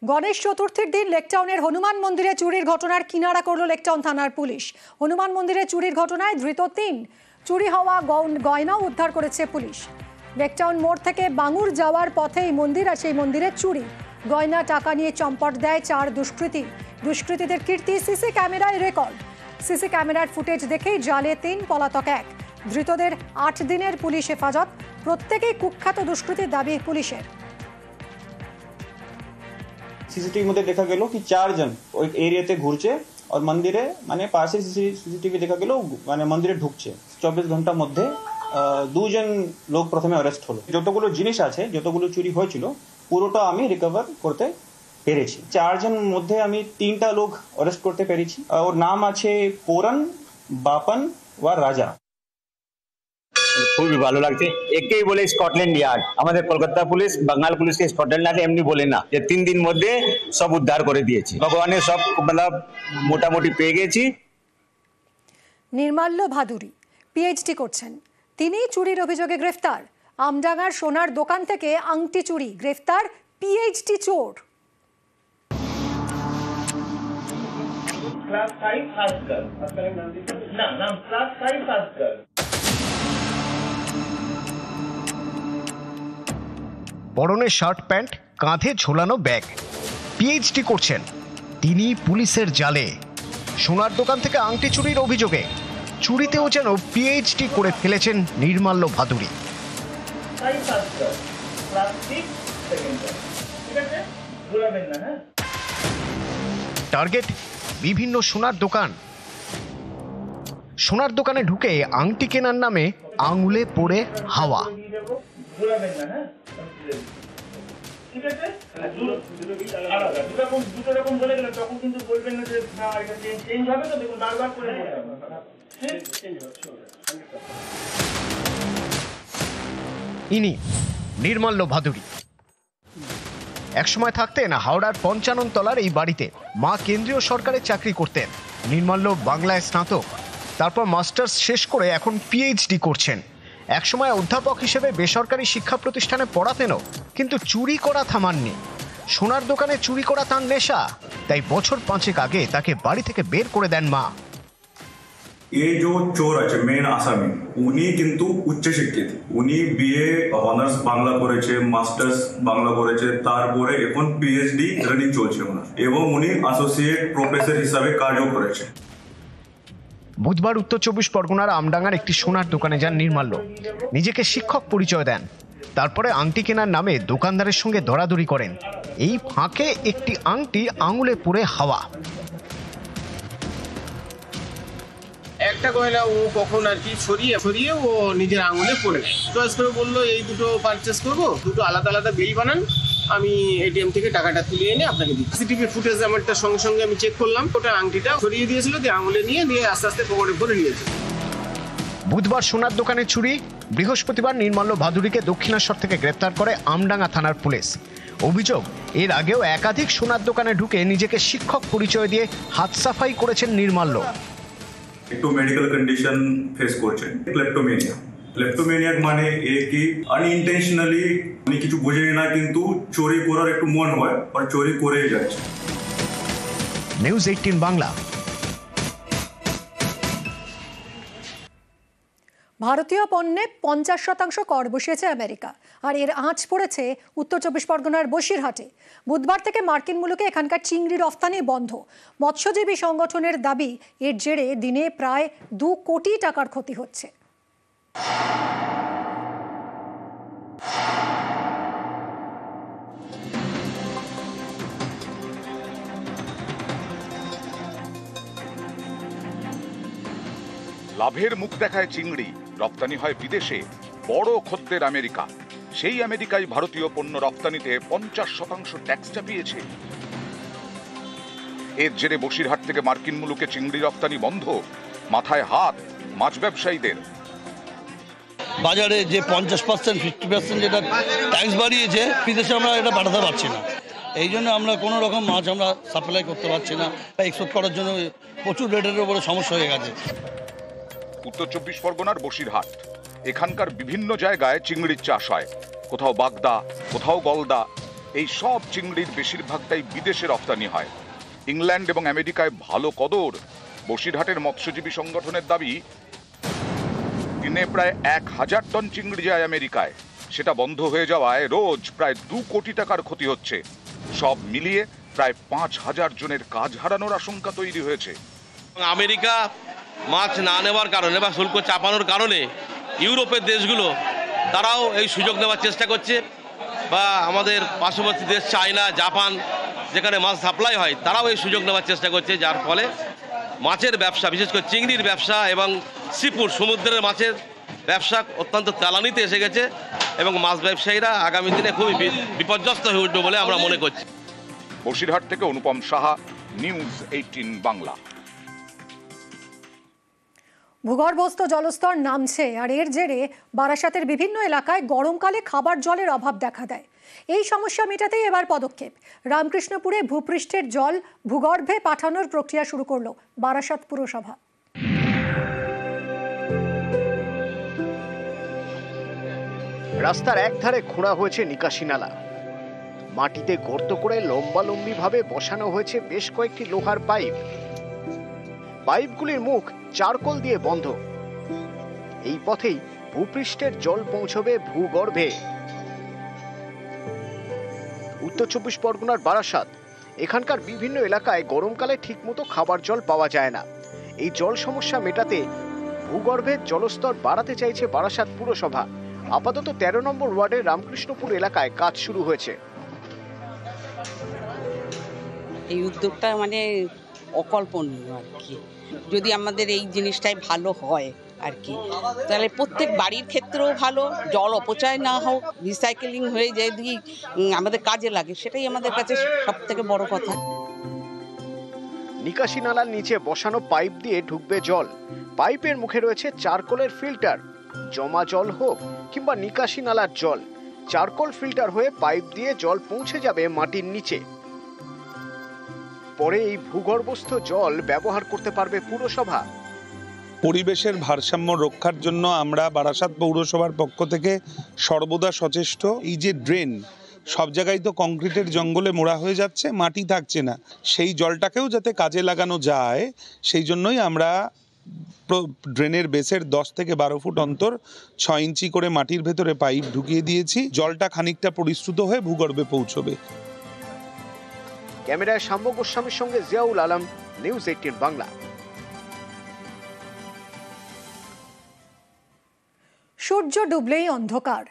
গণেশ চতুর্থীর দিন লেকটাউনের হনুমান মন্দিরে চুরির ঘটনার কিনারা করল লেকটাউন থানার পুলিশ। হনুমান মন্দিরে চুরির ঘটনায় ধৃত ৩। চুরি হওয়া গয়নাও উদ্ধার করেছে পুলিশ। লেকটাউন মোড় থেকে বাঙুর যাওয়ার পথেই মন্দির, আর সেই মন্দিরে চুরি। গয়না টাকা নিয়ে চম্পট দেয় ৪ দুষ্কৃতী। দুষ্কৃতীদের কীর্তি সিসি ক্যামেরায় রেকর্ড। সিসি ক্যামেরার ফুটেজ দেখেই জালে ৩, পলাতক ১। ধৃতদের ৮ দিনের পুলিশ হেফাজত। প্রত্যেকেই কুখ্যাত দুষ্কৃতীর দাবি পুলিশের। सीसीटीवी मध्ये देखा गेलो की 4 जण एक एरियाते घुरছে और मंदिरे মানে পাশে सीसीटीवी দেখা গেল মানে মন্দিরে ঢুকছে। 24 ঘন্টার মধ্যে 2 জন লোক প্রথমে অ্যারেস্ট হলো। যতগুলো জিনিস আছে, যতগুলো চুরি হয়েছিল পুরোটা আমি রিকভার করতে পেরেছি। 4 জন মধ্যে আমি 3টা লোক অ্যারেস্ট করতে পেরেছি। ওর নাম আছে পোরন, বাপন ও রাজা। খুবই ভালো লাগছে। একেই বলে স্কটল্যান্ড ইয়ার্ড, আমাদের কলকাতা পুলিশ বাঙাল পুলিশকে স্কটল্যান্ড ইয়ার্ড এমনি বলে না, যে 3 দিন মধ্যে সব উদ্ধার করে দিয়েছে। ভগবানের সব মোটামুটি পেয়ে গেছি। নির্মাল্য ভাদুরী পিএইচডি করছেন, তিনি চুরির অভিযোগে গ্রেফতার। আমডাঙ্গার সোনার দোকান থেকে আংটি চুরি, গ্রেফতার পিএইচডি চোর। ক্লাস 5 ফার্স্ট গার্ল, নাম ক্লাস 5 ফার্স্ট গার্ল। পরনে শার্ট প্যান্ট, কাঁধে ঝোলানো ব্যাগ, পিএইচডি করছেন তিনি পুলিশের জালে। সোনার দোকান থেকে আংটি চুরির অভিযোগে চুরিতেও যেন পিএইচডি করে ফেলেছেন নির্মাল্য ভাদুরী। টার্গেট বিভিন্ন সোনার দোকান। সোনার দোকানে ঢুকে আংটি কেনার নামে আঙুলে পড়ে হাওয়া। ইনি নির্মাল্য ভাদুরী। একসময় থাকতেন হাওড়ার ৫৫ তলার এই বাড়িতে। মা কেন্দ্রীয় সরকারের চাকরি করতেন। নির্মাল্য বাংলায় স্নাতক, তারপর মাস্টার্স শেষ করে এখন পিএইচডি করছেন। একসময় অধ্যাপক হিসেবে বেসরকারি শিক্ষা প্রতিষ্ঠানে পড়াতেনও, কিন্তু চুরি করা থামাননি। সোনার দোকানে চুরি করা তার নেশা, তাই বছর ৫ আগে তাকে বাড়ি থেকে বের করে দেন মা। এই যে চোর আছে মেন আসামি, উনি কিন্তু উচ্চ শিক্ষিত। উনি বিএ অনার্স বাংলা করেছে, মাস্টার্স বাংলা করেছে, তারপরে এখন পিএইচডি রানিং চলছে ওনার, এবং উনি অ্যাসোসিয়েট প্রফেসর হিসাবে কাজও করেছে। বুধবার উত্তর ২৪ পরগনার আমডাঙ্গার একটি সোনার দোকানে যান নির্মাল্য। নিজেকে শিক্ষক পরিচয় দেন। তারপরে আংটি কেনার নামে দোকানদারের সঙ্গে দরাদরি করেন। এই ফাঁকে একটি আংটি আঙুলে পড়ে হাওয়া। একটা গয়না ও কখন আর কি সরিয়ে ও নিজের আঙুলে পড়ে চয়েস করে বললো এই দুটো পারচেস করবো, দুটো আলাদা আলাদা বিল বানান, আমি এটিএম থেকে টাকাটা তুলে এনে আপনাকে দিই। সিসিটিভি ফুটেজ আমারটা সঙ্গে সঙ্গে আমি চেক করলাম, ওটা আংটিটা সরিয়ে দিয়েছিল, দিয়ে আঙুলে নিয়ে আস্তে আস্তে পকেটে ভরে নিয়েছে। বুধবার সোনার দোকানে চুরি। বৃহস্পতিবার নির্মাল্য ভাদুরীকে দক্ষিণেশ্বর থেকে গ্রেপ্তার করে আমডাঙ্গা থানার পুলিশ। অভিযোগ, এর আগেও একাধিক সোনার দোকানে ঢুকে নিজেকে শিক্ষক পরিচয় দিয়ে হাত সাফাই করেছেন নির্মাল্য। একটু মেডিকেল কন্ডিশন ফেস করছেন, ক্লেপ্টোমেনিয়া। ক্লেপ্টোমেনিয়া মানে কি আনইনটেনশনালি উনি কিছু বোঝেন না, কিন্তু চুরি করার একটু মন হয় আর চুরি করেই যাচ্ছে। নিউজ 18 বাংলা। ভারতীয় পণ্যে ৫০% কর বসিয়েছে আমেরিকা, আর এর আঁচ পড়েছে উত্তর ২৪ পরগনার বসিরহাটে। বুধবার থেকে মার্কিন মুলুকে এখানকার চিংড়ি রফতানি বন্ধ। মৎস্যজীবী সংগঠনের দাবি, এর জেরে দিনে প্রায় ২ কোটি টাকার ক্ষতি হচ্ছে। লাভের মুখ দেখায় চিংড়ি, রপ্তানি হয় বিদেশে। বড় খদ্দের আমেরিকা। সেই আমেরিকায় ভারতীয় পণ্য রপ্তানিতে ৫০% ট্যাক্স চাপিয়েছে। এর জেরে বসিরহাট থেকে মার্কিন মুলুকে চিংড়ি রপ্তানি বন্ধ। মাথায় হাত মাছ ব্যবসায়ীদের। বাজারে যে 50% 50% যেটা ট্যাক্স বাড়িয়েছে, বিদেশে আমরা এটা পাঠাতে পারছি না। এই জন্য আমরা কোনো রকম মাছ আমরা সাপ্লাই করতে পারছি না, বা এক্সপোর্ট করার জন্য প্রচুর রেটের উপরে সমস্যা হয়ে গেছে। উত্তর ২৪ পরগনার বসিরহাট। এখানকার বিভিন্ন জায়গায় চিংড়ির চাষ হয়। কোথাও বাগদা, কোথাও গলদা। এই সব চিংড়ির বেশিরভাগটাই বিদেশে রপ্তানি হয়। ইংল্যান্ড এবং আমেরিকায় ভালো কদর। বসিরহাটের মৎস্যজীবী সংগঠনের দাবি, দিনে প্রায় 1000 টন চিংড়ি যায় আমেরিকায়। সেটা বন্ধ হয়ে যাওয়ায় রোজ প্রায় 2 কোটি টাকার ক্ষতি হচ্ছে। সব মিলিয়ে প্রায় 5000 জনের কাজ হারানোর আশঙ্কা তৈরি হয়েছে। আমেরিকা মাছ না নেওয়ার কারণে বা শুল্ক চাপানোর কারণে ইউরোপের দেশগুলো তারাও এই সুযোগ নেওয়ার চেষ্টা করছে, বা আমাদের পার্শ্ববর্তী দেশ চায়না, জাপান, যেখানে মাছ সাপ্লাই হয়, তারাও এই সুযোগ নেওয়ার চেষ্টা করছে, যার ফলে মাছের ব্যবসা, বিশেষ করে চিংড়ির ব্যবসা এবং সিফুড সমুদ্রের মাছের ব্যবসা অত্যন্ত তেলানিতে এসে গেছে এবং মাছ ব্যবসায়ীরা আগামী দিনে খুবই বিপর্যস্ত হয়ে উঠবে বলে আমরা মনে করছি। বসিরহাট থেকে অনুপম সাহা, নিউজ 18 বাংলা। ভূগর্ভস্থ জলস্তর নামছে, আর এর জেরে বারাসাতের বিভিন্ন এলাকায় গরমকালে খাবার জলের অভাব দেখা দেয়। এই সমস্যা মেটাতেই এবার পদক্ষেপ। রামকৃষ্ণপুরে ভূপৃষ্ঠের জল ভূগর্ভে পাঠানোর প্রক্রিয়া শুরু করল বারাসাত পুরসভা। রাস্তার একধারে খোঁড়া হয়েছে নিকাশি নালা, মাটিতে গর্ত করে লম্বালম্বি ভাবে বসানো হয়েছে বেশ কয়েকটি লোহার পাইপ। পাইপগুলির মুখ চারকোল দিয়ে বন্ধ। এই পথেই ভূপৃষ্ঠের জল পৌঁছবে ভূগর্ভে। উত্তর 24 পরগনার বারাসাত, এখানকার বিভিন্ন এলাকায় গরমকালে ঠিকমতো খাবার জল পাওয়া যায় না। এই জল সমস্যা মেটাতে ভূগর্ভের জলস্তর বাড়াতে চাইছে বারাসাত পুরসভা। আপাতত 13 নম্বর ওয়ার্ডের রামকৃষ্ণপুর এলাকায় কাজ শুরু হয়েছে। এই উদ্যোগটা মানে অকল্পনীয় আর কি। যদি আমাদের এই জিনিসটাই ভালো হয় আর কি, তাহলে প্রত্যেক বাড়ির ক্ষেত্রেও ভালো, জল অপচয় না হোক, রিসাইকেলিং হয়ে যায়, যদি আমাদের কাজে লাগে, সেটাই আমাদের কাছে সব থেকে বড় কথা। নিকাশি নালার নিচে বসানো পাইপ দিয়ে ঢুকবে জল। পাইপের মুখে রয়েছে চারকোলের ফিল্টার। জমা জল হোক কিংবা নিকাশি নালার জল, চারকোল ফিল্টার হয়ে পাইপ দিয়ে জল পৌঁছে যাবে মাটির নিচে। পরে এই ভূগর্ভস্থ জল ব্যবহার করতে পারবে পুরসভা। পরিবেশের ভারসাম্য রক্ষার জন্য আমরা বারাসাত পৌরসভার পক্ষ থেকে সর্বদা সচেষ্ট। এই যে ড্রেন, সব জায়গায় তো কংক্রিটের জঙ্গলে মোড়া হয়ে যাচ্ছে, মাটি থাকছে না, সেই জলটাকেও যাতে কাজে লাগানো যায় সেই জন্যই আমরা ড্রেনের বেসের 10 থেকে 12 ফুট অন্তর 6 ইঞ্চি করে মাটির ভেতরে পাইপ ঢুকিয়ে দিয়েছি। জলটা খানিকটা পরিশ্রুত হয়ে ভূগর্ভে পৌঁছবে। ক্যামেরায় শাম্য গোস্বামীর সঙ্গে জিয়াউল আলম, নিউজ 18 বাংলা। সূর্য ডুবলেই অন্ধকার।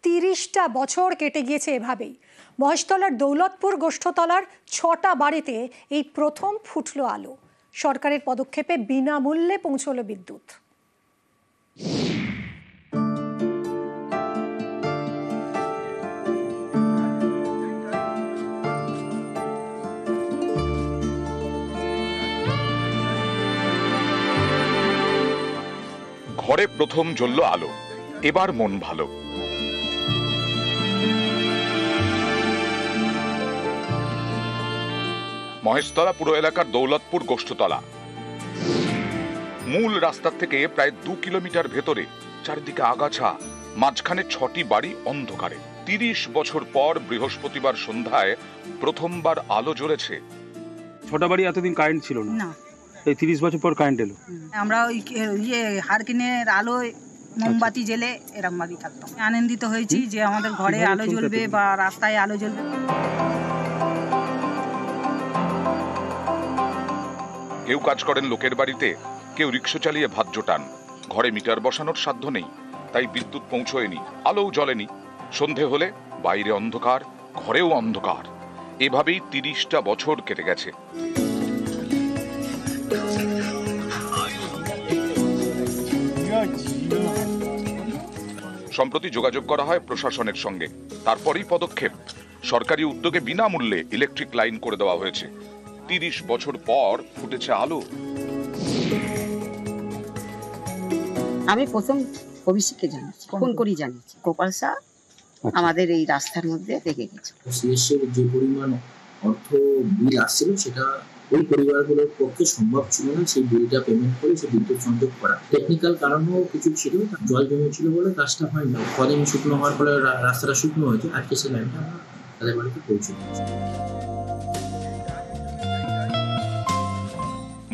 30টা বছর কেটে গিয়েছে এভাবেই। মহেশতলার দৌলতপুর গোষ্ঠতলার 6টা বাড়িতে এই প্রথম ফুটলো আলো। সরকারের পদক্ষেপে বিনামূল্যে পৌঁছলো বিদ্যুৎ। ঘরে প্রথম জ্বলল আলো, এবার মন ভালো। মহেশতলা পুরো এলাকার দৌলতপুর গোষ্ঠতলা। মূল রাস্তার থেকে প্রায় 2 কিলোমিটার ভেতরে, চারিদিকে আগাছা, মাঝখানে 6টি বাড়ি অন্ধকারে। 30 বছর পর বৃহস্পতিবার সন্ধ্যায় প্রথমবার আলো জ্বলেছে। 6টা বাড়ি এতদিন কারেন্ট ছিল না, এই 30 বছর পর কারেন্ট এলো। আমরা ওই হারকিনের আলোয় মোমবাতি জেলে এরকম ভাবেই থাকতাম। আনন্দিত হয়েছি যে আমাদের ঘরে আলো জ্বলবে বা রাস্তায় আলো জ্বলবে। কেউ কাজ করেন লোকের বাড়িতে, কেউ রিক্সা চালিয়ে ভাত জোটান। ঘরে মিটার বসানোর সাধ্য নেই, তাই বিদ্যুৎ পৌঁছয়নি, আলোও জ্বলেনি। সন্ধে হলে বাইরে অন্ধকার, ঘরেও অন্ধকার। এভাবেই 30টা বছর কেটে গেছে। সম্প্রতি যোগাযোগ করা হয় প্রশাসনের সঙ্গে, তারপরেই পদক্ষেপ। সরকারি উদ্যোগে বিনামূল্যে ইলেকট্রিক লাইন করে দেওয়া হয়েছে। 30 বছর পর ফুটেছে আলো। আমি প্রথম অভিষেককে জানিয়েছি, ফোন করি জানিয়েছি। গোপাল শাহ আমাদের এই রাস্তার মধ্যে দেখে গেছে। সিএসের যে পরিমাণ অর্থ বিল আসছিল সেটা ওই পরিবারগুলোর পক্ষে সম্ভব ছিল না সেই বিলটা পেমেন্ট করে সে বিদ্যুৎ সংযোগ করা। টেকনিক্যাল কারণও কিছু ছিল, জল জমেছিল বলে কাজটা হয়নি। কদিন শুকনো হওয়ার ফলে রাস্তাটা শুকনো হয়েছে, আজকে সে লাইনটা আমরা তাদের বাড়িতে পৌঁছে দিয়েছে।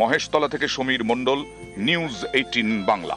মহেশতলা থেকে সমীর মণ্ডল, নিউজ 18 বাংলা।